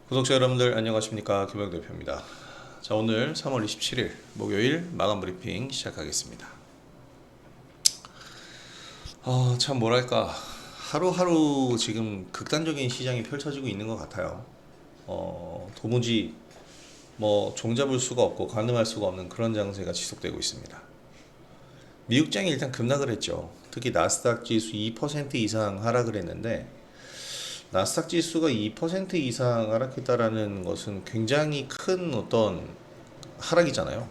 구독자 여러분들 안녕하십니까, 김영 대표입니다. 자, 오늘 3월 27일 목요일 마감 브리핑 시작하겠습니다. 참 뭐랄까, 하루하루 지금 극단적인 시장이 펼쳐지고 있는 것 같아요. 도무지 종잡을 수가 없고 가늠할 수가 없는 그런 장세가 지속되고 있습니다. 미국장이 일단 급락을 했죠. 특히 나스닥 지수 2% 이상 하락을 했는데, 나스닥 지수가 2% 이상 하락했다라는 것은 굉장히 큰 어떤 하락이잖아요.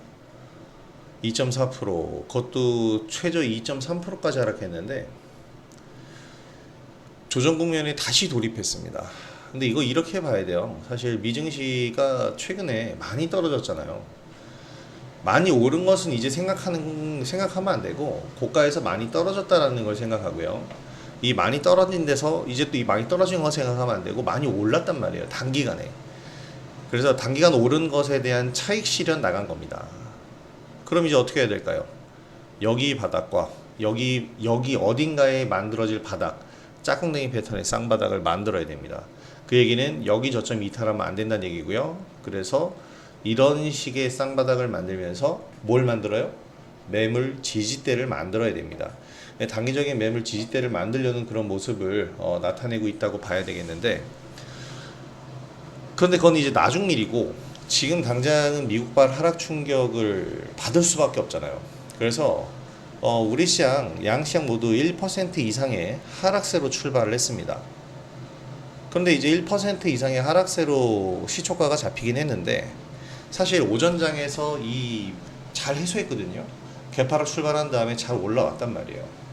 2.4%, 그것도 최저 2.3%까지 하락했는데 조정 국면에 다시 돌입했습니다. 근데 이거 이렇게 봐야 돼요. 사실 미증시가 최근에 많이 떨어졌잖아요. 많이 오른 것은 이제 생각하면 안 되고, 고가에서 많이 떨어졌다라는 걸 생각하고요. 이 많이 떨어진 데서 이제 또 이 많이 떨어진 거 생각하면 안 되고, 많이 올랐단 말이에요, 단기간에. 그래서 단기간 오른 것에 대한 차익 실현 나간 겁니다. 그럼 이제 어떻게 해야 될까요? 여기 바닥과 여기 어딘가에 만들어질 바닥, 짝꿍댕이 패턴의 쌍바닥을 만들어야 됩니다. 그 얘기는 여기 저점 이탈하면 안 된다는 얘기고요. 그래서 이런 식의 쌍바닥을 만들면서 뭘 만들어요? 매물 지지대를 만들어야 됩니다. 단기적인 매물 지지대를 만들려는 그런 모습을 나타내고 있다고 봐야 되겠는데, 그런데 그건 이제 나중 일이고, 지금 당장은 미국발 하락 충격을 받을 수밖에 없잖아요. 그래서 우리 시장, 양시장 모두 1% 이상의 하락세로 출발을 했습니다. 그런데 이제 1% 이상의 하락세로 시초가가 잡히긴 했는데, 사실 오전장에서 잘 해소했거든요. 개파락 출발한 다음에 잘 올라왔단 말이에요.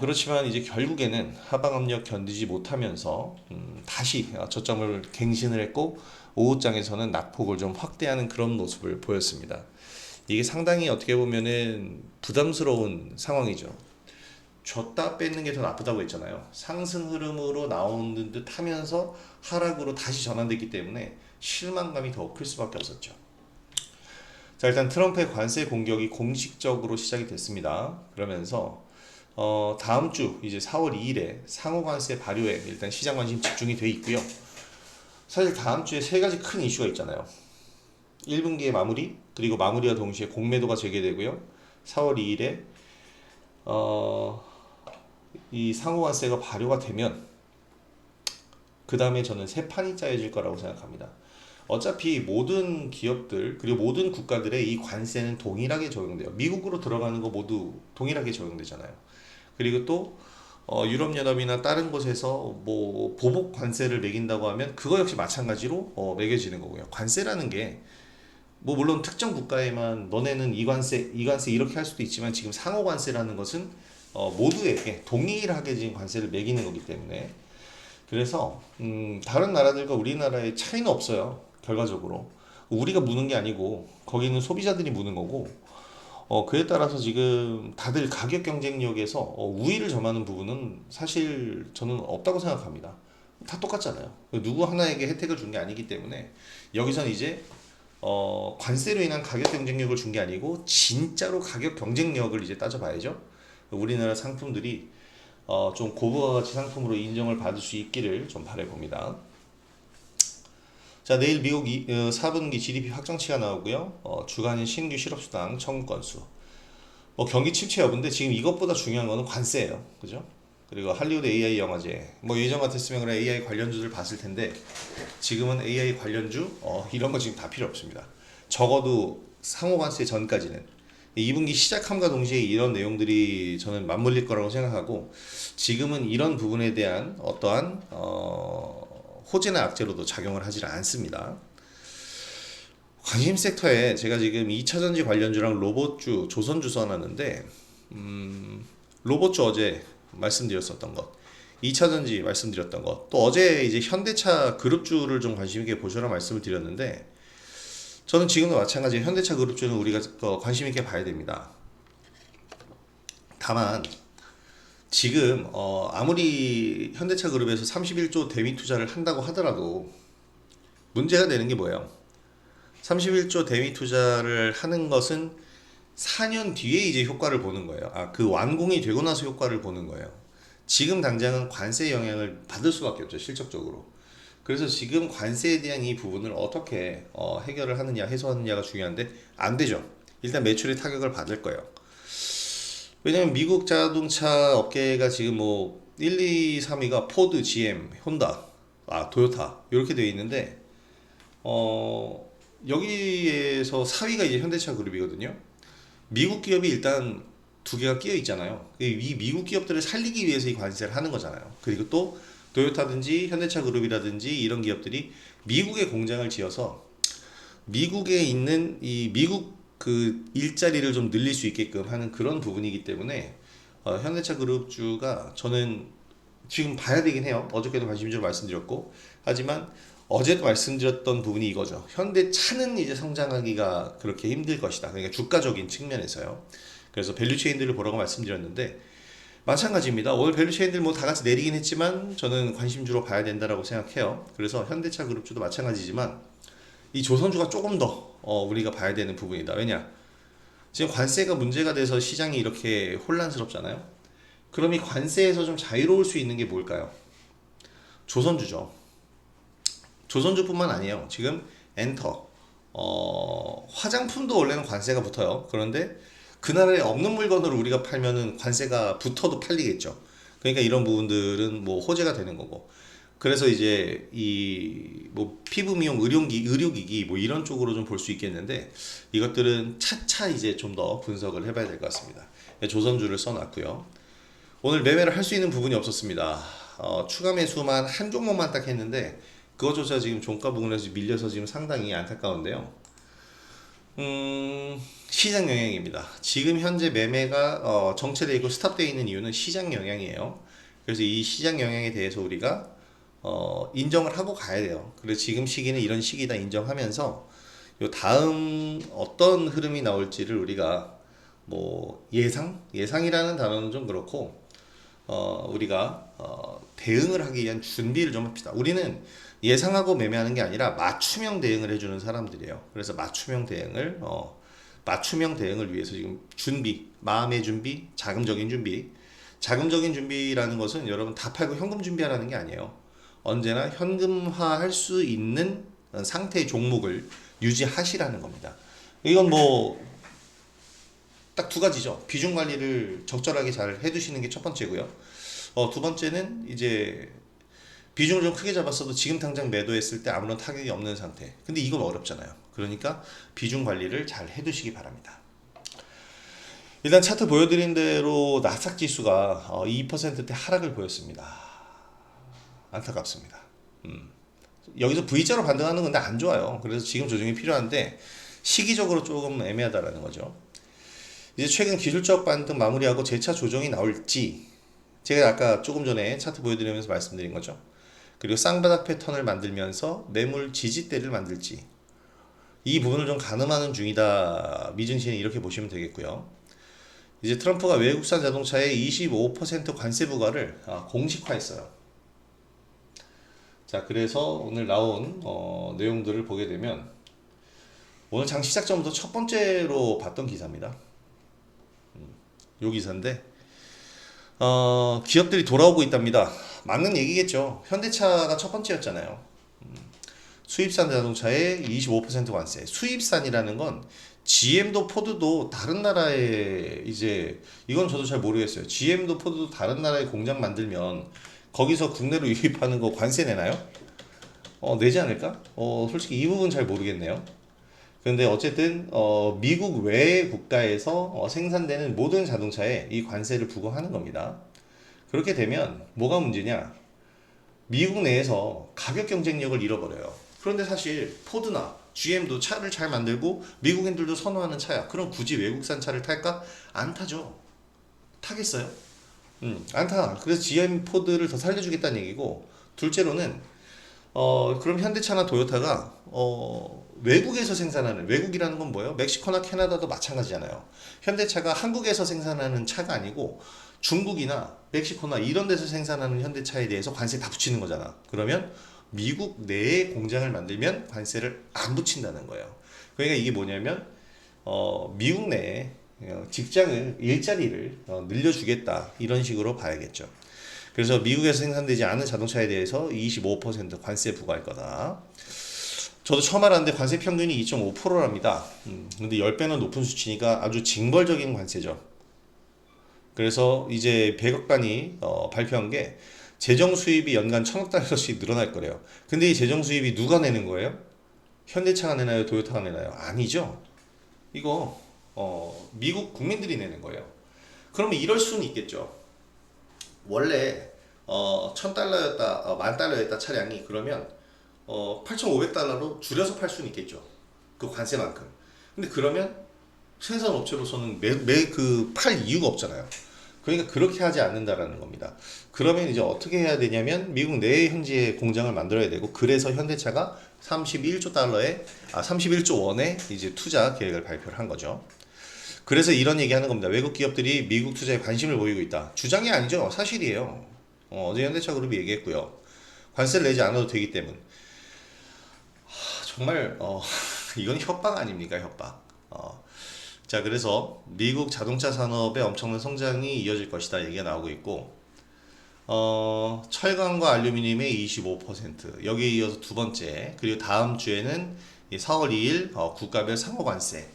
그렇지만 이제 결국에는 하방 압력 견디지 못하면서 다시 저점을 갱신을 했고, 오후장에서는 낙폭을 좀 확대하는 그런 모습을 보였습니다. 이게 상당히 어떻게 보면은 부담스러운 상황이죠. 줬다 뺏는 게 더 나쁘다고 했잖아요. 상승 흐름으로 나오는 듯 하면서 하락으로 다시 전환됐기 때문에 실망감이 더 클 수밖에 없었죠. 자, 일단 트럼프의 관세 공격이 공식적으로 시작이 됐습니다. 그러면서 다음 주 이제 4월 2일에 상호관세 발효에 일단 시장 관심 집중이 돼 있고요. 사실 다음 주에 세 가지 큰 이슈가 있잖아요. 1분기의 마무리, 그리고 마무리와 동시에 공매도가 재개되고요. 4월 2일에 이 상호관세가 발효가 되면 그 다음에 저는 새 판이 짜여질 거라고 생각합니다. 어차피 모든 기업들 그리고 모든 국가들의 이 관세는 동일하게 적용돼요. 미국으로 들어가는 거 모두 동일하게 적용되잖아요. 그리고 또 유럽연합이나 다른 곳에서 뭐 보복 관세를 매긴다고 하면 그거 역시 마찬가지로 매겨지는 거고요. 관세라는 게 뭐 물론 특정 국가에만 너네는 이 관세 이렇게 할 수도 있지만, 지금 상호 관세라는 것은 모두에게 동일하게 지금 관세를 매기는 거기 때문에, 그래서 다른 나라들과 우리나라의 차이는 없어요. 결과적으로 우리가 무는 게 아니고 거기는 소비자들이 무는 거고, 그에 따라서 지금 다들 가격 경쟁력에서 우위를 점하는 부분은 사실 저는 없다고 생각합니다. 다 똑같잖아요. 누구 하나에게 혜택을 준 게 아니기 때문에, 여기선 이제 관세로 인한 가격 경쟁력을 준 게 아니고 진짜로 가격 경쟁력을 이제 따져봐야죠. 우리나라 상품들이 좀 고부가 가치 상품으로 인정을 받을 수 있기를 좀 바라봅니다. 자, 내일 미국 4분기 GDP 확정치가 나오고요. 주간 신규 실업수당 청구 건수. 경기 침체 여부인데, 지금 이것보다 중요한 거는 관세예요. 그죠? 그리고 할리우드 AI 영화제. 예전 같았으면 그래 AI 관련주들 봤을 텐데, 지금은 AI 관련주 이런 거 지금 다 필요 없습니다. 적어도 상호관세 전까지는 2분기 시작함과 동시에 이런 내용들이 저는 맞물릴 거라고 생각하고, 지금은 이런 부분에 대한 어떠한 호재나 악재로도 작용을 하지 않습니다. 관심 섹터에 제가 지금 2차전지 관련주랑 로봇주, 조선주 써놨는데, 로봇주 어제 말씀드렸었던 것, 2차전지 말씀드렸던 것, 또 어제 이제 현대차 그룹주를 좀 관심 있게 보셔라 말씀을 드렸는데, 저는 지금도 마찬가지 현대차 그룹주는 우리가 관심 있게 봐야 됩니다. 다만 지금 아무리 현대차 그룹에서 31조 대미 투자를 한다고 하더라도 문제가 되는 게 뭐예요? 31조 대미 투자를 하는 것은 4년 뒤에 이제 효과를 보는 거예요. 그 완공이 되고 나서 효과를 보는 거예요. 지금 당장은 관세 영향을 받을 수밖에 없죠, 실적적으로. 그래서 지금 관세에 대한 이 부분을 어떻게 해결을 하느냐, 해소하느냐가 중요한데 안 되죠. 일단 매출의 타격을 받을 거예요. 왜냐면 미국 자동차 업계가 지금 뭐 1, 2, 3위가 포드, GM, 혼다, 도요타 이렇게 되어 있는데 여기에서 4위가 이제 현대차 그룹이거든요. 미국 기업이 일단 두 개가 끼어 있잖아요. 이 미국 기업들을 살리기 위해서 이 관세를 하는 거잖아요. 그리고 또 도요타든지 현대차 그룹이라든지 이런 기업들이 미국에 공장을 지어서 미국에 있는 이 미국 그 일자리를 좀 늘릴 수 있게끔 하는 그런 부분이기 때문에 현대차 그룹주가 저는 지금 봐야 되긴 해요. 어저께도 관심주로 말씀드렸고, 하지만 어제도 말씀드렸던 부분이 이거죠. 현대차는 이제 성장하기가 그렇게 힘들 것이다. 그러니까 주가적인 측면에서요. 그래서 밸류체인들을 보라고 말씀드렸는데 마찬가지입니다. 오늘 밸류체인들 뭐 다 같이 내리긴 했지만 저는 관심주로 봐야 된다라고 생각해요. 그래서 현대차 그룹주도 마찬가지지만 이 조선주가 조금 더 우리가 봐야 되는 부분이다. 왜냐? 지금 관세가 문제가 돼서 시장이 이렇게 혼란스럽잖아요. 그럼 이 관세에서 좀 자유로울 수 있는 게 뭘까요? 조선주죠. 조선주뿐만 아니에요. 지금 엔터, 화장품도 원래는 관세가 붙어요. 그런데 그 나라에 없는 물건을 우리가 팔면은 관세가 붙어도 팔리겠죠. 그러니까 이런 부분들은 뭐 호재가 되는 거고. 그래서 이제 이 뭐 피부 미용 의료기기 뭐 이런 쪽으로 좀 볼 수 있겠는데 이것들은 차차 이제 좀 더 분석을 해봐야 될 것 같습니다. 조선주를 써놨고요. 오늘 매매를 할 수 있는 부분이 없었습니다. 추가 매수만 한 종목만 딱 했는데 그것조차 지금 종가 부분에서 밀려서 지금 상당히 안타까운데요. 시장 영향입니다. 지금 현재 매매가 정체되어 있고 스탑되어 있는 이유는 시장 영향이에요. 그래서 이 시장 영향에 대해서 우리가 인정을 하고 가야 돼요. 그래서 지금 시기는 이런 시기다 인정하면서 요 다음 어떤 흐름이 나올지를 우리가 뭐 예상이라는 단어는 좀 그렇고 우리가 대응을 하기 위한 준비를 좀 합시다. 우리는 예상하고 매매하는 게 아니라 맞춤형 대응을 해주는 사람들이에요. 그래서 맞춤형 대응을 위해서 지금 마음의 준비, 자금적인 준비. 자금적인 준비라는 것은 여러분 다 팔고 현금 준비하라는 게 아니에요. 언제나 현금화할 수 있는 상태의 종목을 유지하시라는 겁니다. 이건 뭐 딱 두 가지죠. 비중 관리를 적절하게 잘 해두시는 게 첫 번째고요. 두 번째는 이제 비중을 좀 크게 잡았어도 지금 당장 매도했을 때 아무런 타격이 없는 상태. 근데 이건 어렵잖아요. 그러니까 비중 관리를 잘 해두시기 바랍니다. 일단 차트 보여드린 대로 나스닥 지수가 2%대 하락을 보였습니다. 안타깝습니다. 여기서 V자로 반등하는 건데 안 좋아요. 그래서 지금 조정이 필요한데 시기적으로 조금 애매하다라는 거죠. 이제 최근 기술적 반등 마무리하고 재차 조정이 나올지 제가 아까 조금 전에 차트 보여드리면서 말씀드린 거죠. 그리고 쌍바닥 패턴을 만들면서 매물 지지대를 만들지 이 부분을 좀 가늠하는 중이다. 미증시는 이렇게 보시면 되겠고요. 이제 트럼프가 외국산 자동차에 25% 관세 부과를 공식화했어요. 자, 그래서 오늘 나온 내용들을 보게 되면 오늘 장 시작 전부터 첫 번째로 봤던 기사입니다. 요 기사인데 기업들이 돌아오고 있답니다. 맞는 얘기겠죠. 현대차가 첫 번째였잖아요. 수입산 자동차에 25% 관세. 수입산이라는 건 GM도 포드도 다른 나라에 이제 이건 저도 잘 모르겠어요. GM도 포드도 다른 나라에 공장 만들면 거기서 국내로 유입하는 거 관세 내나요? 내지 않을까? 솔직히 이 부분 잘 모르겠네요. 그런데 어쨌든 미국 외 국가에서 생산되는 모든 자동차에 이 관세를 부과하는 겁니다. 그렇게 되면 뭐가 문제냐? 미국 내에서 가격 경쟁력을 잃어버려요. 그런데 사실 포드나 GM도 차를 잘 만들고 미국인들도 선호하는 차야. 그럼 굳이 외국산 차를 탈까? 안 타죠. 타겠어요? 안 타. 그래서 GM 포드를 더 살려주겠다는 얘기고, 둘째로는 그럼 현대차나 도요타가 외국에서 생산하는, 외국이라는 건 뭐예요? 멕시코나 캐나다도 마찬가지잖아요. 현대차가 한국에서 생산하는 차가 아니고 중국이나 멕시코나 이런 데서 생산하는 현대차에 대해서 관세 다 붙이는 거잖아. 그러면 미국 내에 공장을 만들면 관세를 안 붙인다는 거예요. 그러니까 이게 뭐냐면 미국 내에 일자리를 늘려주겠다 이런 식으로 봐야겠죠. 그래서 미국에서 생산되지 않은 자동차에 대해서 25% 관세 부과할 거다. 저도 처음 알았는데 관세 평균이 2.5%랍니다. 근데 10배는 높은 수치니까 아주 징벌적인 관세죠. 그래서 이제 백악관이 발표한 게 재정 수입이 연간 1,000억 달러씩 늘어날 거래요. 근데 이 재정 수입이 누가 내는 거예요? 현대차가 내나요? 도요타가 내나요? 아니죠. 이거 미국 국민들이 내는 거예요. 그러면 이럴 수는 있겠죠. 원래 1,000달러였다, 10,000달러였다 차량이 그러면 8,500달러로 줄여서 팔 수는 있겠죠. 그 관세만큼. 근데 그러면 생산업체로서는 팔 이유가 없잖아요. 그러니까 그렇게 하지 않는다라는 겁니다. 그러면 이제 어떻게 해야 되냐면 미국 내 현지에 공장을 만들어야 되고 그래서 현대차가 31조 원의 이제 투자 계획을 발표를 한 거죠. 그래서 이런 얘기 하는 겁니다. 외국 기업들이 미국 투자에 관심을 보이고 있다. 주장이 아니죠. 사실이에요. 어제 현대차 그룹이 얘기했고요. 관세를 내지 않아도 되기 때문. 정말 이건 협박 아닙니까? 협박. 자, 그래서 미국 자동차 산업의 엄청난 성장이 이어질 것이다 얘기가 나오고 있고 철강과 알루미늄의 25%, 여기에 이어서 두 번째, 그리고 다음 주에는 4월 2일 국가별 상호관세.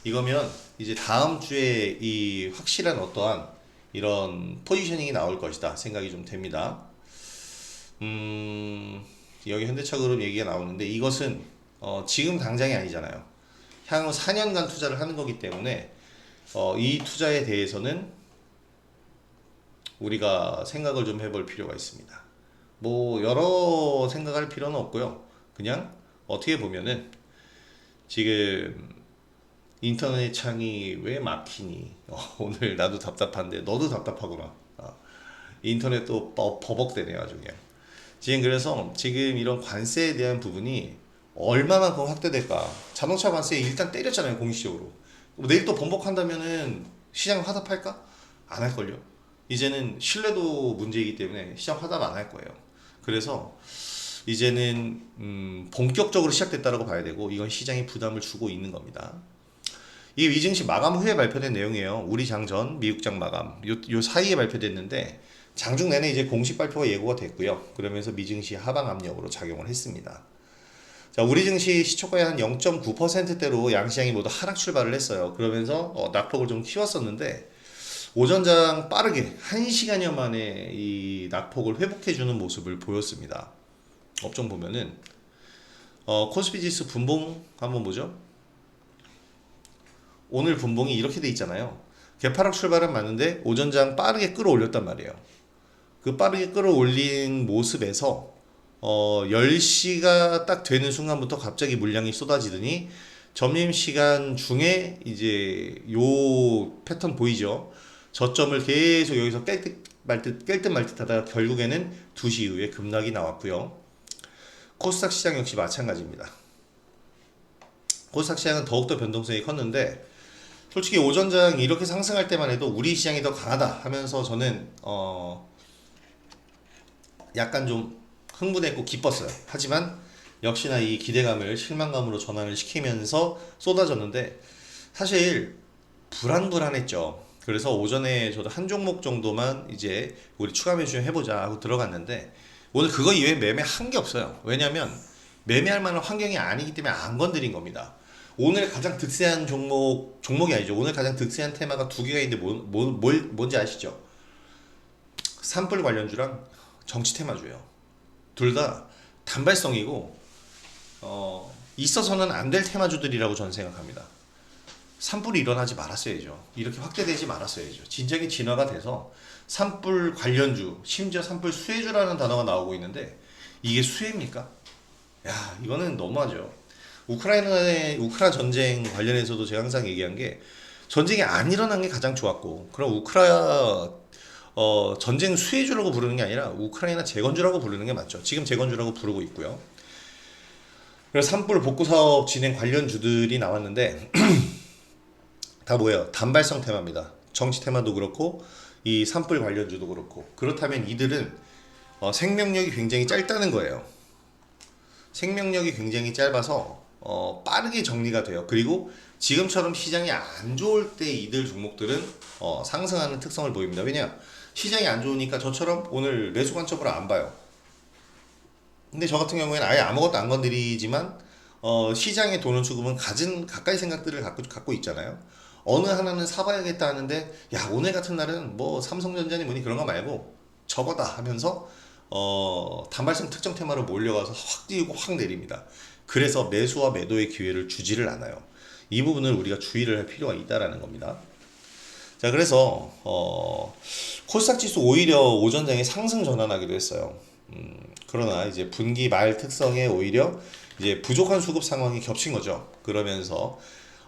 이거면 이제 다음 주에 이 확실한 어떠한 이런 포지셔닝이 나올 것이다 생각이 좀 됩니다. 여기 현대차 그룹 얘기가 나오는데 이것은 지금 당장이 아니잖아요. 향후 4년간 투자를 하는 거기 때문에 이 투자에 대해서는 우리가 생각을 좀 해볼 필요가 있습니다. 뭐 여러 생각할 필요는 없고요. 그냥 어떻게 보면은 지금 인터넷 창이 왜 막히니? 오늘 나도 답답한데 너도 답답하구나. 인터넷도 버벅대네요 아주 그냥. 지금 그래서 지금 이런 관세에 대한 부분이 얼마만큼 확대될까? 자동차 관세 일단 때렸잖아요 공식적으로. 내일 또 번복한다면은 시장 화답할까? 안 할걸요. 이제는 신뢰도 문제이기 때문에 시장 화답 안 할 거예요. 그래서 이제는 본격적으로 시작됐다라고 봐야 되고 이건 시장이 부담을 주고 있는 겁니다. 이 위증시 마감 후에 발표된 내용이에요. 우리 장전, 미국장 마감 요 사이에 발표됐는데 장중 내내 이제 공식 발표가 예고가 됐고요. 그러면서 미증시 하방 압력으로 작용을 했습니다. 자, 우리 증시 시초가의 한 0.9%대로 양시장이 모두 하락 출발을 했어요. 그러면서 낙폭을 좀 키웠었는데 오전장 빠르게 1시간여 만에 이 낙폭을 회복해주는 모습을 보였습니다. 업종 보면은 코스피 지수 분봉 한번 보죠. 오늘 분봉이 이렇게 돼 있잖아요. 개파락 출발은 맞는데 오전장 빠르게 끌어올렸단 말이에요. 그 빠르게 끌어올린 모습에서 10시가 딱 되는 순간부터 갑자기 물량이 쏟아지더니 점심시간 중에 이제 요 패턴 보이죠? 저점을 계속 여기서 깰 듯 말 듯 하다가 결국에는 2시 이후에 급락이 나왔고요. 코스닥 시장 역시 마찬가지입니다. 코스닥 시장은 더욱더 변동성이 컸는데 솔직히 오전장 이렇게 상승할 때만 해도 우리 시장이 더 강하다 하면서 저는 약간 좀 흥분했고 기뻤어요. 하지만 역시나 이 기대감을 실망감으로 전환을 시키면서 쏟아졌는데 사실 불안했죠. 그래서 오전에 저도 한 종목 정도만 이제 우리 추가 매수 좀 해보자 하고 들어갔는데 오늘 그거 이외에 매매한 게 없어요. 왜냐면 매매할 만한 환경이 아니기 때문에 안 건드린 겁니다. 오늘 가장 득세한 종목이 아니죠. 오늘 가장 득세한 테마가 두 개가 있는데 뭔지 아시죠? 산불 관련주랑 정치 테마주예요. 둘 다 단발성이고 있어서는 안 될 테마주들이라고 저는 생각합니다. 산불이 일어나지 말았어야죠. 이렇게 확대되지 말았어야죠. 진작에 진화가 돼서 산불 관련주, 심지어 산불 수혜주라는 단어가 나오고 있는데 이게 수혜입니까? 야, 이거는 너무하죠. 우크라이나 전쟁 관련해서도 제가 항상 얘기한 게 전쟁이 안 일어난 게 가장 좋았고 그럼 전쟁 수혜주라고 부르는 게 아니라 우크라이나 재건주라고 부르는 게 맞죠. 지금 재건주라고 부르고 있고요. 그래서 산불 복구 사업 진행 관련주들이 나왔는데 다 뭐예요? 단발성 테마입니다. 정치 테마도 그렇고 이 산불 관련주도 그렇고 그렇다면 이들은 생명력이 굉장히 짧다는 거예요. 생명력이 굉장히 짧아서 빠르게 정리가 돼요. 그리고 지금처럼 시장이 안 좋을 때 이들 종목들은 상승하는 특성을 보입니다. 왜냐? 시장이 안 좋으니까 저처럼 오늘 매수 관점으로 안 봐요. 근데 저 같은 경우에는 아예 아무것도 안 건드리지만 시장에 도는 수급은 가까이 생각들을 갖고 있잖아요. 어느 하나는 사봐야겠다 하는데 야 오늘 같은 날은 뭐 삼성전자니 뭐니 그런 거 말고 저거다 하면서 단발성 특정 테마로 몰려가서 확 뛰고 확 내립니다. 그래서 매수와 매도의 기회를 주지를 않아요. 이 부분을 우리가 주의를 할 필요가 있다라는 겁니다. 자, 그래서 코스닥 지수 오히려 오전장에 상승 전환하기도 했어요. 그러나 이제 분기 말 특성에 오히려 이제 부족한 수급 상황이 겹친 거죠. 그러면서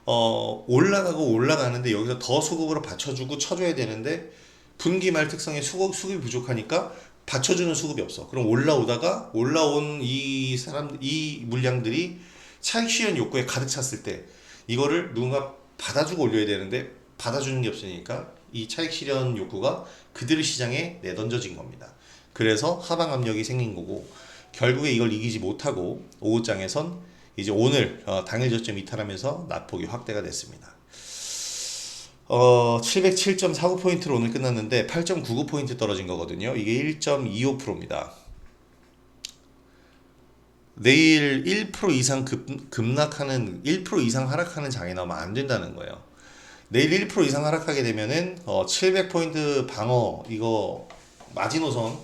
올라가고 올라가는데 여기서 더 수급으로 받쳐주고 쳐줘야 되는데 분기 말 특성에 수급이 부족하니까 받쳐주는 수급이 없어. 그럼 올라온 이 물량들이 차익 실현 욕구에 가득 찼을 때 이거를 누군가 받아주고 올려야 되는데 받아주는 게 없으니까 이 차익 실현 욕구가 그대로 시장에 내던져진 겁니다. 그래서 하방 압력이 생긴 거고 결국에 이걸 이기지 못하고 오후장에선 이제 오늘 당일 저점 이탈하면서 낙폭이 확대가 됐습니다. 707.49포인트로 오늘 끝났는데 8.99포인트 떨어진 거거든요. 이게 1.25%입니다. 내일 1% 이상 급락하는 1% 이상 하락하는 장이 나오면 안 된다는 거예요. 내일 1% 이상 하락하게 되면은 700포인트 방어 이거 마지노선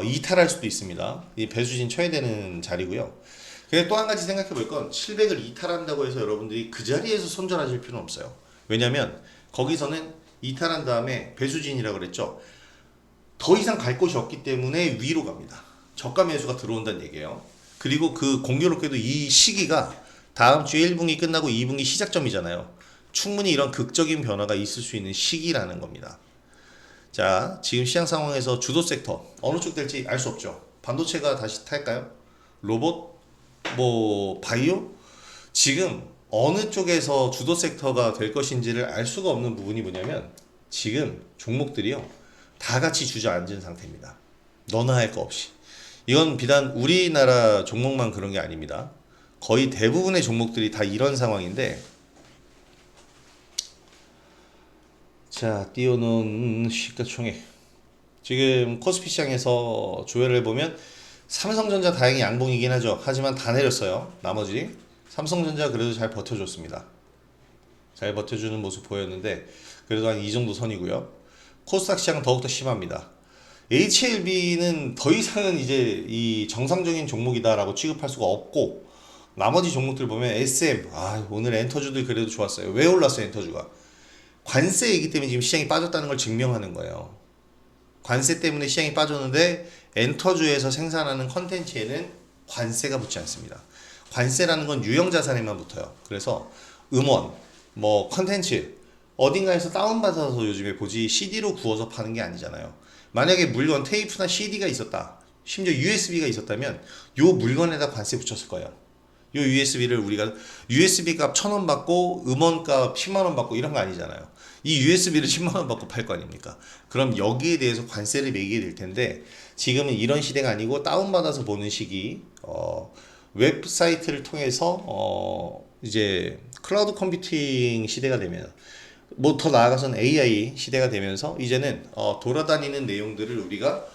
이탈할 수도 있습니다. 이 배수진 쳐야 되는 자리고요. 근데 또 한 가지 생각해 볼 건 700을 이탈한다고 해서 여러분들이 그 자리에서 손절하실 필요는 없어요. 왜냐면 거기서는 이탈한 다음에 배수진이라고 그랬죠. 더 이상 갈 곳이 없기 때문에 위로 갑니다. 저가 매수가 들어온다는 얘기예요. 그리고 그 공교롭게도 이 시기가 다음 주 1분기 끝나고 2분기 시작점이잖아요. 충분히 이런 극적인 변화가 있을 수 있는 시기라는 겁니다. 자, 지금 시장 상황에서 주도 섹터 어느 쪽 될지 알 수 없죠. 반도체가 다시 탈까요? 로봇? 뭐 바이오? 지금 어느 쪽에서 주도 섹터가 될 것인지를 알 수가 없는 부분이 뭐냐면 지금 종목들이요 다 같이 주저앉은 상태입니다. 너나 할 거 없이. 이건 비단 우리나라 종목만 그런 게 아닙니다. 거의 대부분의 종목들이 다 이런 상황인데 자, 띄워놓은 시가총액. 지금 코스피 시장에서 조회를 해보면 삼성전자 다행히 양봉이긴 하죠. 하지만 다 내렸어요. 나머지 삼성전자 그래도 잘 버텨줬습니다. 잘 버텨주는 모습 보였는데 그래도 한 이 정도 선이고요. 코스닥 시장 더욱더 심합니다. HLB는 더 이상은 이제 이 정상적인 종목이다라고 취급할 수가 없고 나머지 종목들 보면 SM 오늘 엔터주들 그래도 좋았어요. 왜 올랐어요 엔터주가? 관세이기 때문에 지금 시장이 빠졌다는 걸 증명하는 거예요. 관세 때문에 시장이 빠졌는데 엔터주에서 생산하는 컨텐츠에는 관세가 붙지 않습니다. 관세라는 건 유형자산에만 붙어요. 그래서 음원, 뭐 컨텐츠 어딘가에서 다운받아서 요즘에 보지 CD로 구워서 파는 게 아니잖아요. 만약에 물건 테이프나 CD가 있었다. 심지어 USB가 있었다면 요 물건에다 관세 붙였을 거예요. 요 USB를 우리가 USB 값 1,000원 받고 음원 값 10만 원 받고 이런 거 아니잖아요. 이 USB를 10만 원 받고 팔 거 아닙니까? 그럼 여기에 대해서 관세를 매기게 될 텐데 지금은 이런 시대가 아니고 다운받아서 보는 시기 웹사이트를 통해서 이제 클라우드 컴퓨팅 시대가 되면 뭐 더 나아가서는 AI 시대가 되면서 이제는 돌아다니는 내용들을 우리가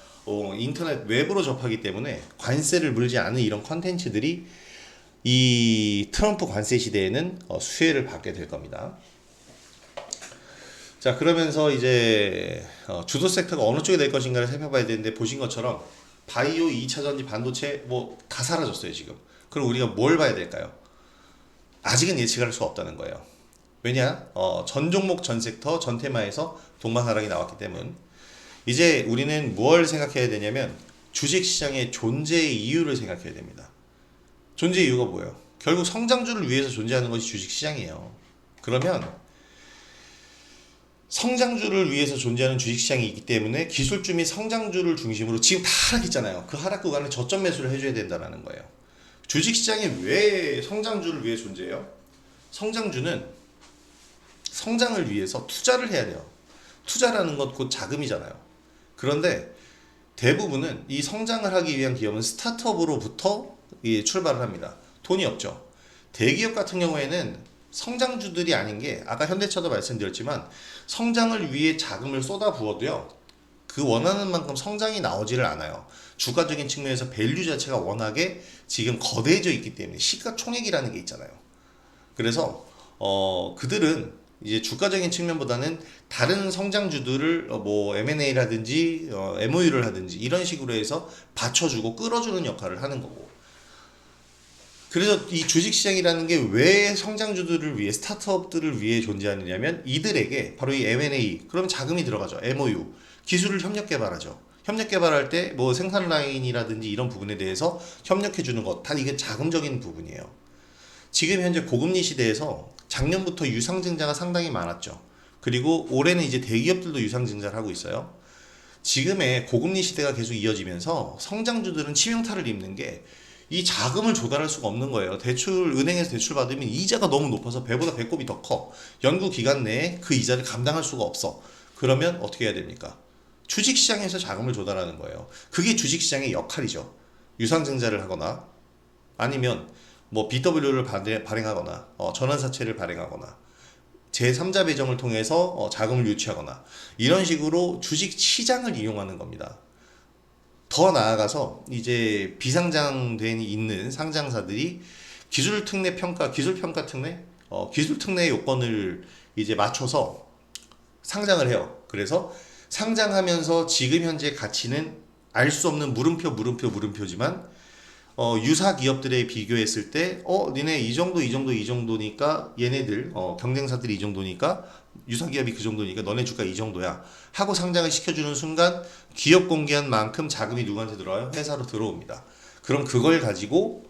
인터넷 웹으로 접하기 때문에 관세를 물지 않은 이런 컨텐츠들이 이 트럼프 관세 시대에는 수혜를 받게 될 겁니다. 자, 그러면서 이제 주도 섹터가 어느 쪽이 될 것인가를 살펴봐야 되는데 보신 것처럼 바이오, 2차전지, 반도체 뭐 다 사라졌어요 지금. 그럼 우리가 뭘 봐야 될까요? 아직은 예측할 수 없다는 거예요. 왜냐? 전 종목, 전 섹터, 전 테마에서 동반하락이 나왔기 때문. 이제 우리는 뭘 생각해야 되냐면 주식시장의 존재의 이유를 생각해야 됩니다. 존재 이유가 뭐예요? 결국 성장주를 위해서 존재하는 것이 주식시장이에요. 그러면 성장주를 위해서 존재하는 주식시장이 있기 때문에 기술주 및 성장주를 중심으로 지금 다 하락했잖아요. 그 하락 구간에 저점 매수를 해줘야 된다는 거예요. 주식시장이 왜 성장주를 위해 존재해요? 성장주는 성장을 위해서 투자를 해야 돼요. 투자라는 것 곧 자금이잖아요. 그런데 대부분은 이 성장을 하기 위한 기업은 스타트업으로부터 출발을 합니다. 돈이 없죠. 대기업 같은 경우에는 성장주들이 아닌 게 아까 현대차도 말씀드렸지만 성장을 위해 자금을 쏟아 부어도요. 그 원하는 만큼 성장이 나오지를 않아요. 주가적인 측면에서 밸류 자체가 워낙에 지금 거대해져 있기 때문에 시가총액이라는 게 있잖아요. 그래서 그들은 이제 주가적인 측면보다는 다른 성장주들을 뭐 M&A라든지 MOU를 하든지 이런 식으로 해서 받쳐주고 끌어주는 역할을 하는 거고. 그래서 이 주식시장이라는 게 왜 성장주들을 위해 스타트업들을 위해 존재하느냐면 이들에게 바로 이 M&A 그러면 자금이 들어가죠. MOU 기술을 협력 개발하죠. 협력 개발할 때 뭐 생산 라인이라든지 이런 부분에 대해서 협력해 주는 것 다 이게 자금적인 부분이에요. 지금 현재 고금리 시대에서 작년부터 유상증자가 상당히 많았죠. 그리고 올해는 이제 대기업들도 유상증자를 하고 있어요. 지금의 고금리 시대가 계속 이어지면서 성장주들은 치명타를 입는 게 이 자금을 조달할 수가 없는 거예요. 대출, 은행에서 대출 받으면 이자가 너무 높아서 배보다 배꼽이 더 커. 연구 기간 내에 그 이자를 감당할 수가 없어. 그러면 어떻게 해야 됩니까? 주식시장에서 자금을 조달하는 거예요. 그게 주식시장의 역할이죠. 유상증자를 하거나 아니면 뭐 BW를 발행하거나 전환사채를 발행하거나 제3자 배정을 통해서 자금을 유치하거나 이런 식으로 주식시장을 이용하는 겁니다. 더 나아가서 이제 비상장돼 있는 상장사들이 기술 특례 평가, 기술 평가 특례, 기술 특례 요건을 이제 맞춰서 상장을 해요. 그래서 상장하면서 지금 현재 가치는 알 수 없는 물음표지만 유사 기업들에 비교했을 때 니네 이 정도 이 정도니까 얘네들 경쟁사들이 이 정도니까 유사 기업이 그 정도니까 너네 주가 이 정도야 하고 상장을 시켜주는 순간 기업 공개한 만큼 자금이 누구한테 들어와요? 회사로 들어옵니다. 그럼 그걸 가지고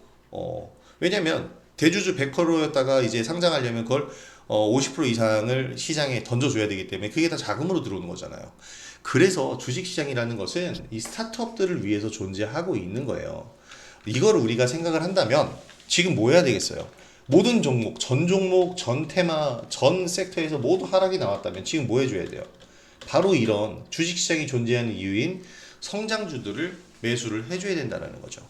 왜냐면 대주주 100%였다가 이제 상장하려면 그걸 50% 이상을 시장에 던져줘야 되기 때문에 그게 다 자금으로 들어오는 거잖아요. 그래서 주식시장이라는 것은 이 스타트업들을 위해서 존재하고 있는 거예요. 이걸 우리가 생각을 한다면 지금 뭐 해야 되겠어요? 모든 종목, 전 종목, 전 테마, 전 섹터에서 모두 하락이 나왔다면 지금 뭐 해줘야 돼요? 바로 이런 주식시장이 존재하는 이유인 성장주들을 매수를 해줘야 된다는 거죠.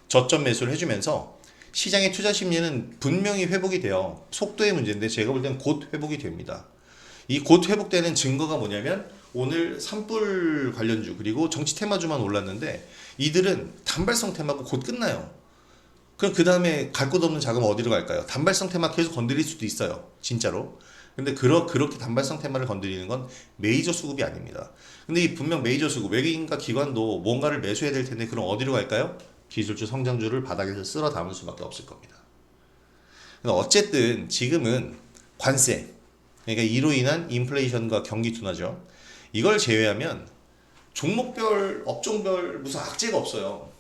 저점 매수를 해주면서 시장의 투자 심리는 분명히 회복이 돼요. 속도의 문제인데 제가 볼 때는 곧 회복이 됩니다. 이 곧 회복되는 증거가 뭐냐면 오늘 산불 관련주 그리고 정치 테마주만 올랐는데 이들은 단발성 테마고 곧 끝나요. 그럼 그 다음에 갈 곳 없는 자금 어디로 갈까요? 단발성 테마 계속 건드릴 수도 있어요. 진짜로. 근데 그렇게 단발성 테마를 건드리는 건 메이저 수급이 아닙니다. 근데 이 분명 메이저 수급, 외국인과 기관도 뭔가를 매수해야 될 텐데 그럼 어디로 갈까요? 기술주, 성장주를 바닥에서 쓸어 담을 수밖에 없을 겁니다. 어쨌든 지금은 관세, 그러니까 이로 인한 인플레이션과 경기 둔화죠. 이걸 제외하면 종목별, 업종별 무슨 악재가 없어요.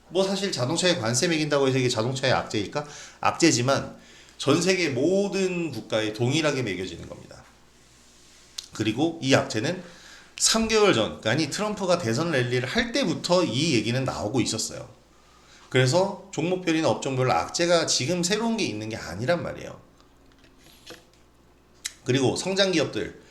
뭐 사실 자동차에 관세 매긴다고 해서 이게 자동차의 악재일까? 악재지만 전 세계 모든 국가에 동일하게 매겨지는 겁니다. 그리고 이 악재는 3개월 전, 아니 트럼프가 대선 랠리를 할 때부터 이 얘기는 나오고 있었어요. 그래서 종목별이나 업종별로 악재가 지금 새로운 게 있는 게 아니란 말이에요. 그리고 성장 기업들,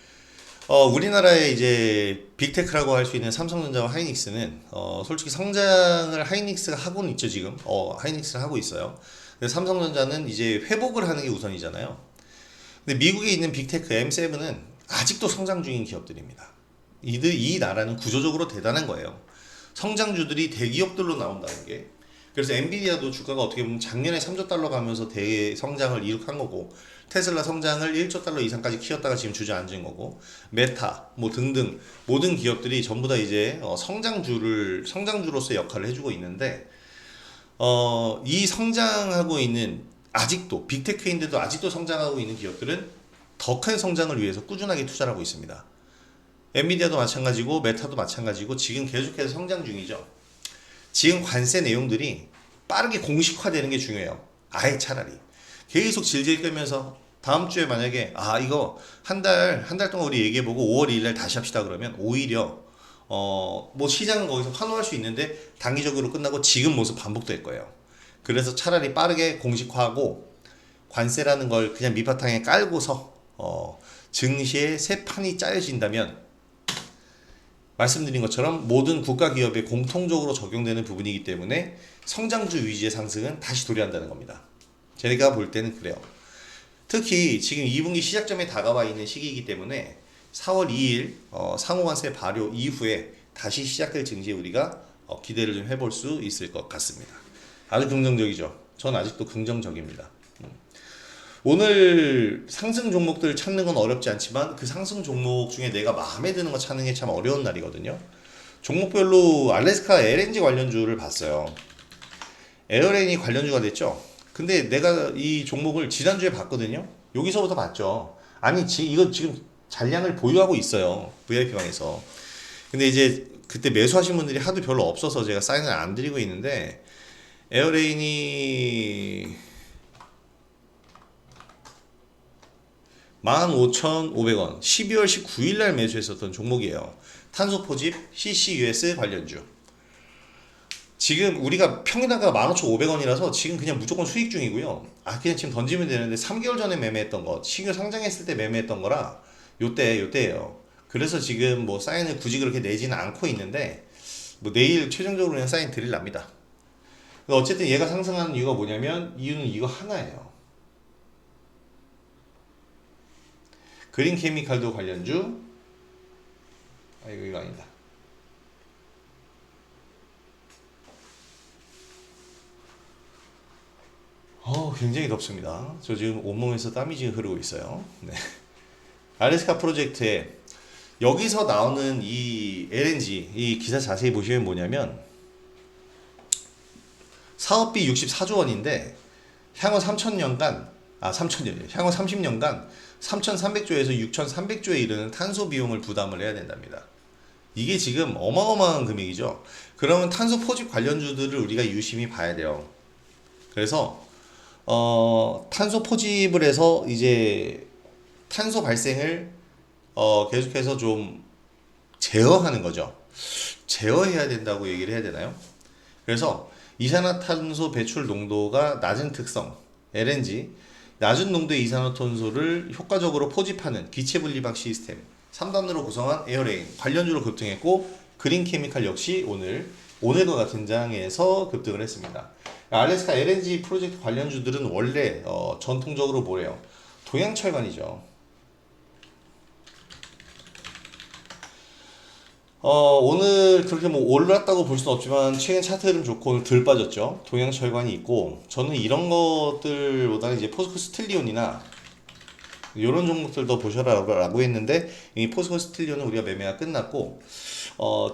우리나라의 이제 빅테크라고 할 수 있는 삼성전자와 하이닉스는 솔직히 성장을 하이닉스가 하고는 있죠 지금. 하이닉스를 하고 있어요. 근데 삼성전자는 이제 회복을 하는 게 우선이잖아요. 근데 미국에 있는 빅테크 M7은 아직도 성장 중인 기업들입니다. 이 나라는 구조적으로 대단한 거예요. 성장주들이 대기업들로 나온다는 게. 그래서 엔비디아도 주가가 어떻게 보면 작년에 3조 달러 가면서 대성장을 이룩한 거고 테슬라 성장을 1조 달러 이상까지 키웠다가 지금 주저앉은 거고 메타 뭐 등등 모든 기업들이 전부 다 이제 성장주로서의 역할을 해주고 있는데 이 성장하고 있는 아직도 빅테크인데도 아직도 성장하고 있는 기업들은 더 큰 성장을 위해서 꾸준하게 투자를 하고 있습니다. 엔비디아도 마찬가지고 메타도 마찬가지고 지금 계속해서 성장 중이죠. 지금 관세 내용들이 빠르게 공식화되는 게 중요해요. 아예 차라리 계속 질질 끌면서 다음 주에 만약에 이거 한 달 동안 우리 얘기해보고 5월 2일날 다시 합시다 그러면 오히려 뭐 시장은 거기서 환호할 수 있는데 단기적으로 끝나고 지금 모습 반복될 거예요. 그래서 차라리 빠르게 공식화하고 관세라는 걸 그냥 밑바탕에 깔고서 증시에 새 판이 짜여진다면 말씀드린 것처럼 모든 국가 기업에 공통적으로 적용되는 부분이기 때문에 성장주 위주의 상승은 다시 도래한다는 겁니다. 제가 볼 때는 그래요. 특히 지금 2분기 시작점에 다가와 있는 시기이기 때문에 4월 2일 상호관세 발효 이후에 다시 시작될 증시에 우리가 기대를 좀 해볼 수 있을 것 같습니다. 아주 긍정적이죠. 전 아직도 긍정적입니다. 오늘 상승 종목들을 찾는 건 어렵지 않지만 그 상승 종목 중에 내가 마음에 드는 거 찾는 게 참 어려운 날이거든요. 종목별로 알래스카 LNG 관련주를 봤어요. 에어레인이 관련주가 됐죠. 근데 내가 이 종목을 지난주에 봤거든요. 여기서부터 봤죠. 아니 이거 지금 잔량을 보유하고 있어요. VIP방에서. 근데 이제 그때 매수하신 분들이 하도 별로 없어서 제가 사인을 안 드리고 있는데, 에어레인이 15,500원 12월 19일 날 매수했었던 종목이에요. 탄소 포집 CCUS 관련주. 지금 우리가 평균단가가 15,500원이라서 지금 그냥 무조건 수익 중이고요. 그냥 지금 던지면 되는데 3개월 전에 매매했던 거, 신규 상장했을 때 매매했던 거라 요때예요. 그래서 지금 뭐 사인을 굳이 그렇게 내지는 않고 있는데, 뭐 내일 최종적으로 그냥 사인 드릴랍니다. 어쨌든 얘가 상승하는 이유가 뭐냐면, 이유는 이거 하나예요. 그린 케미칼도 관련주. 이거 아니다. 굉장히 덥습니다. 저 지금 온몸에서 땀이 지금 흐르고 있어요. 네. 알래스카 프로젝트에 여기서 나오는 이 LNG 이 기사 자세히 보시면 뭐냐면, 사업비 64조 원인데 향후 3,000년간 향후 30년간 3,300조에서 6,300조에 이르는 탄소 비용을 부담을 해야 된답니다. 이게 지금 어마어마한 금액이죠. 그러면 탄소 포집 관련주들을 우리가 유심히 봐야 돼요. 그래서 탄소 포집을 해서 이제 탄소 발생을 계속해서 좀 제어하는 거죠. 제어해야 된다고 얘기를 해야 되나요? 그래서 이산화탄소 배출 농도가 낮은 특성, LNG, 낮은 농도의 이산화탄소를 효과적으로 포집하는 기체 분리막 시스템, 3단으로 구성한 에어레인 관련주로 급등했고, 그린 케미칼 역시 오늘과 같은 장에서 급등을 했습니다. 알래스카 LNG 프로젝트 관련주들은 원래 전통적으로 뭐래요? 동양철관이죠. 오늘 그렇게 뭐 올랐다고 볼 수는 없지만 최근 차트 흐름 좋고 오늘 덜 빠졌죠. 동양철관이 있고, 저는 이런 것들보다는 이제 포스코 스틸리온이나 이런 종목들도 보셔라라고 했는데, 이 포스코 스틸리온은 우리가 매매가 끝났고,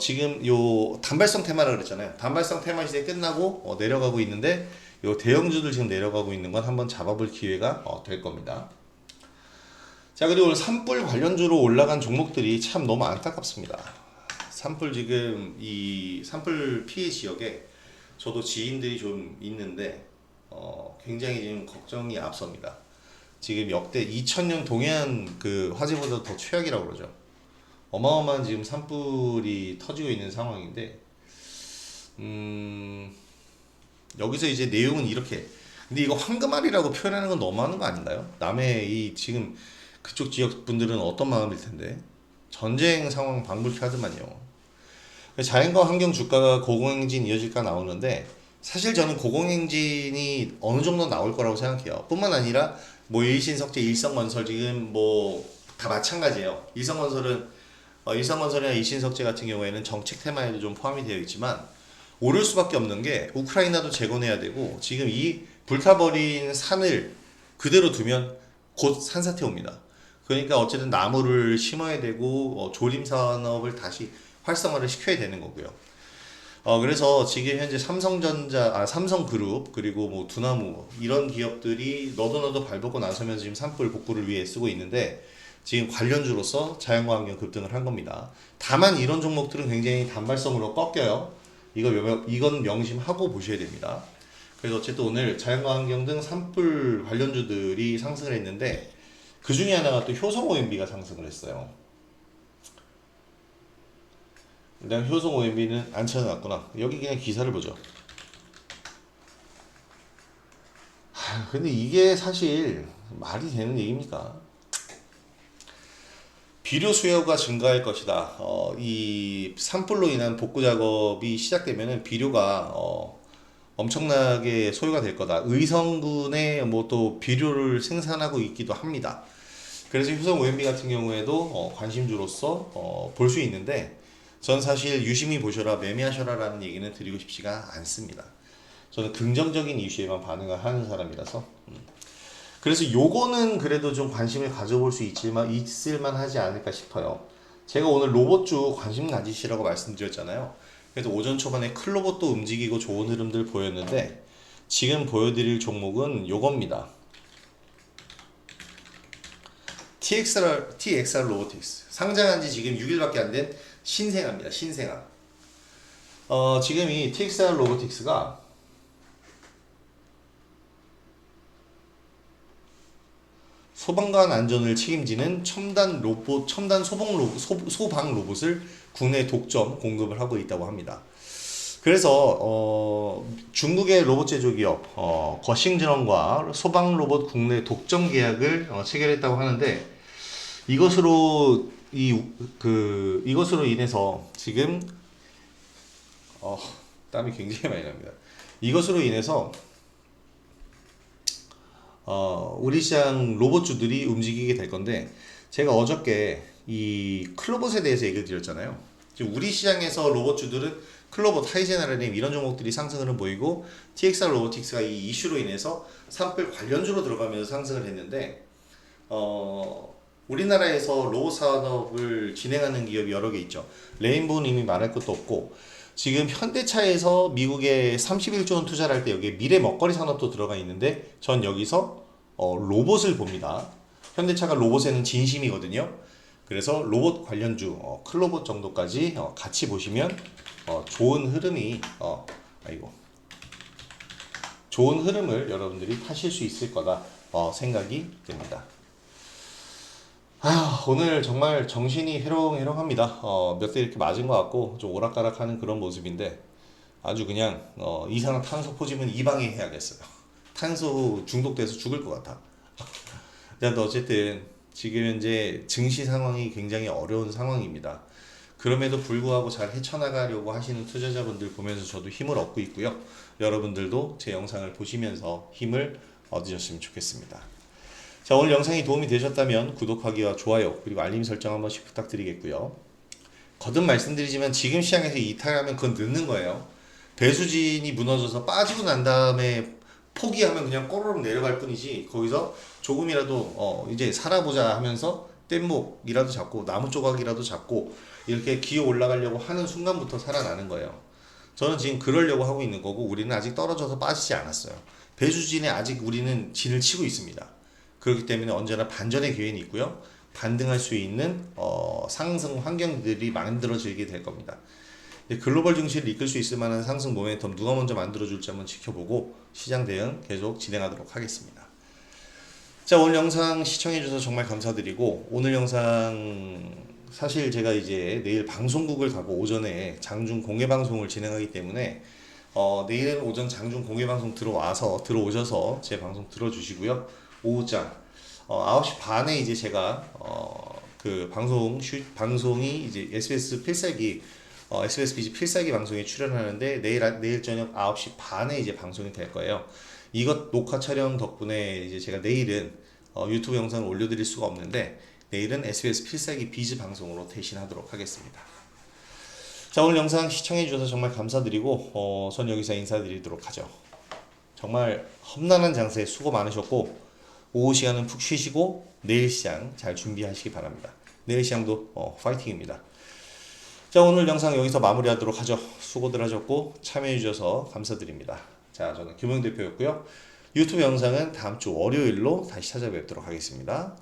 지금 요 단발성 테마라 그랬잖아요. 단발성 테마 시대 끝나고 내려가고 있는데, 요 대형주들 지금 내려가고 있는 건 한번 잡아볼 기회가 될 겁니다. 자, 그리고 오늘 산불 관련주로 올라간 종목들이 참 너무 안타깝습니다. 산불 지금 이 산불 피해 지역에 저도 지인들이 좀 있는데 굉장히 지금 걱정이 앞섭니다. 지금 역대 2000년 동해안 그 화재보다 더 최악이라고 그러죠. 어마어마한 지금 산불이 터지고 있는 상황인데, 여기서 이제 내용은 이렇게. 근데 이거 황금알이라고 표현하는 건 너무하는 거 아닌가요? 남의 이 지금 그쪽 지역 분들은 어떤 마음일 텐데, 전쟁 상황 방불케 하더만요. 자연과 환경 주가가 고공행진 이어질까 나오는데, 사실 저는 고공행진이 어느 정도 나올 거라고 생각해요. 뿐만 아니라 뭐 일신석재, 일성건설 지금 뭐 다 마찬가지예요. 일성건설이나 일신석재 같은 경우에는 정책 테마에도 좀 포함이 되어 있지만, 오를 수밖에 없는 게 우크라이나도 재건해야 되고, 지금 이 불타버린 산을 그대로 두면 곧 산사태 옵니다. 그러니까 어쨌든 나무를 심어야 되고 조림 산업을 다시 활성화를 시켜야 되는 거고요. 그래서 지금 현재 삼성그룹, 그리고 뭐 두나무 이런 기업들이 너도 발벗고 나서면서 지금 산불 복구를 위해 쓰고 있는데, 지금 관련주로서 자연과 환경 급등을 한 겁니다. 다만 이런 종목들은 굉장히 단발성으로 꺾여요. 이건 명심하고 보셔야 됩니다. 그래서 어쨌든 오늘 자연과 환경 등 산불 관련주들이 상승을 했는데, 그 중에 하나가 또 효성 OMB가 상승을 했어요. 내가 효성 OMB는 안 찾아놨구나. 여기 그냥 기사를 보죠. 근데 이게 사실 말이 되는 얘기입니까? 비료 수요가 증가할 것이다. 이 산불로 인한 복구 작업이 시작되면은 비료가 엄청나게 소요가 될 거다. 의성군에 뭐 또 비료를 생산하고 있기도 합니다. 그래서 효성 OMB 같은 경우에도 관심주로서 볼 수 있는데 전 사실 유심히 보셔라 매매하셔라라는 얘기는 드리고 싶지가 않습니다. 저는 긍정적인 이슈에만 반응을 하는 사람이라서 그래서 요거는 그래도 좀 관심을 가져볼 수 있을만 하지 않을까 싶어요. 제가 오늘 로봇주 관심 가지시라고 말씀드렸잖아요. 그래서 오전 초반에 클로봇도 움직이고 좋은 흐름들 보였는데 지금 보여드릴 종목은 요겁니다. TXR 로보틱스 상장한 지 지금 6일밖에 안 된 신생아입니다. 신생아. 지금 이 TXR 로보틱스가 소방관 안전을 책임지는 첨단 로봇, 소방 로봇을 국내 독점 공급을 하고 있다고 합니다. 그래서 중국의 로봇 제조 기업 거싱전원과 소방 로봇 국내 독점 계약을 체결했다고 하는데 이것으로 인해서 지금 땀이 굉장히 많이 납니다. 이것으로 인해서 우리 시장 로봇주들이 움직이게 될 건데 제가 어저께 이 클로봇에 대해서 얘기를 드렸잖아요. 지금 우리 시장에서 로봇주들은 클로봇, 하이젠 이런 종목들이 상승을 보이고 TXR 로보틱스가 이 이슈로 인해서 산불 관련주로 들어가면서 상승을 했는데 우리나라에서 로봇 산업을 진행하는 기업이 여러 개 있죠. 레인보우는 이미 말할 것도 없고 지금 현대차에서 미국에 31조 원 투자를 할 때 여기에 미래 먹거리 산업도 들어가 있는데 전 여기서 로봇을 봅니다. 현대차가 로봇에는 진심이거든요. 그래서 로봇 관련주 클로봇 정도까지 같이 보시면 좋은 흐름이 좋은 흐름을 여러분들이 타실 수 있을 거다 생각이 듭니다. 오늘 정말 정신이 해롱해롱합니다. 몇 대 이렇게 맞은 것 같고 좀 오락가락하는 그런 모습인데 아주 그냥 이산화 탄소 포짐은 이방에 해야겠어요. 탄소 중독돼서 죽을 것 같아. 근데 어쨌든 지금 현재 증시 상황이 굉장히 어려운 상황입니다. 그럼에도 불구하고 잘 헤쳐나가려고 하시는 투자자분들 보면서 저도 힘을 얻고 있고요. 여러분들도 제 영상을 보시면서 힘을 얻으셨으면 좋겠습니다. 자, 오늘 영상이 도움이 되셨다면 구독하기와 좋아요 그리고 알림 설정 한 번씩 부탁드리겠고요. 거듭 말씀드리지만 지금 시장에서 이탈하면 그건 늦는 거예요. 배수진이 무너져서 빠지고 난 다음에 포기하면 그냥 꼬르륵 내려갈 뿐이지 거기서 조금이라도 이제 살아보자 하면서 뗏목이라도 잡고 나무 조각이라도 잡고 이렇게 기어 올라가려고 하는 순간부터 살아나는 거예요. 저는 지금 그러려고 하고 있는 거고 우리는 아직 떨어져서 빠지지 않았어요. 배수진에 아직 우리는 진을 치고 있습니다. 그렇기 때문에 언제나 반전의 기회는 있고요. 반등할 수 있는 상승 환경들이 만들어지게 될 겁니다. 글로벌 증시를 이끌 수 있을 만한 상승 모멘텀 누가 먼저 만들어줄지 한번 지켜보고 시장 대응 계속 진행하도록 하겠습니다. 자, 오늘 영상 시청해주셔서 정말 감사드리고 오늘 영상 사실 제가 이제 내일 방송국을 가고 오전에 장중 공개 방송을 진행하기 때문에 내일은 오전 장중 공개 방송 들어오셔서 제 방송 들어주시고요. 오후장 9시 반에 이제 제가 그 방송이 이제 SBS 필살기 SBS 비즈 필살기 방송에 출연하는데 내일 저녁 9시 반에 이제 방송이 될 거예요. 이것 녹화 촬영 덕분에 이제 제가 내일은 유튜브 영상을 올려드릴 수가 없는데 내일은 SBS 필살기 비즈 방송으로 대신하도록 하겠습니다. 자, 오늘 영상 시청해주셔서 정말 감사드리고 전 여기서 인사드리도록 하죠. 정말 험난한 장세 수고 많으셨고 오후 시간은 푹 쉬시고 내일 시장 잘 준비하시기 바랍니다. 내일 시장도 파이팅입니다. 자, 오늘 영상 여기서 마무리하도록 하죠. 수고들 하셨고 참여해주셔서 감사드립니다. 자, 저는 김용 대표였고요. 유튜브 영상은 다음 주 월요일로 다시 찾아뵙도록 하겠습니다.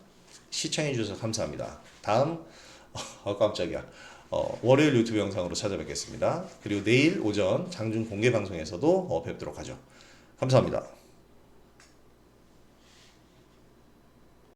시청해주셔서 감사합니다. 다음 깜짝이야. 월요일 유튜브 영상으로 찾아뵙겠습니다. 그리고 내일 오전 장중 공개 방송에서도 뵙도록 하죠. 감사합니다.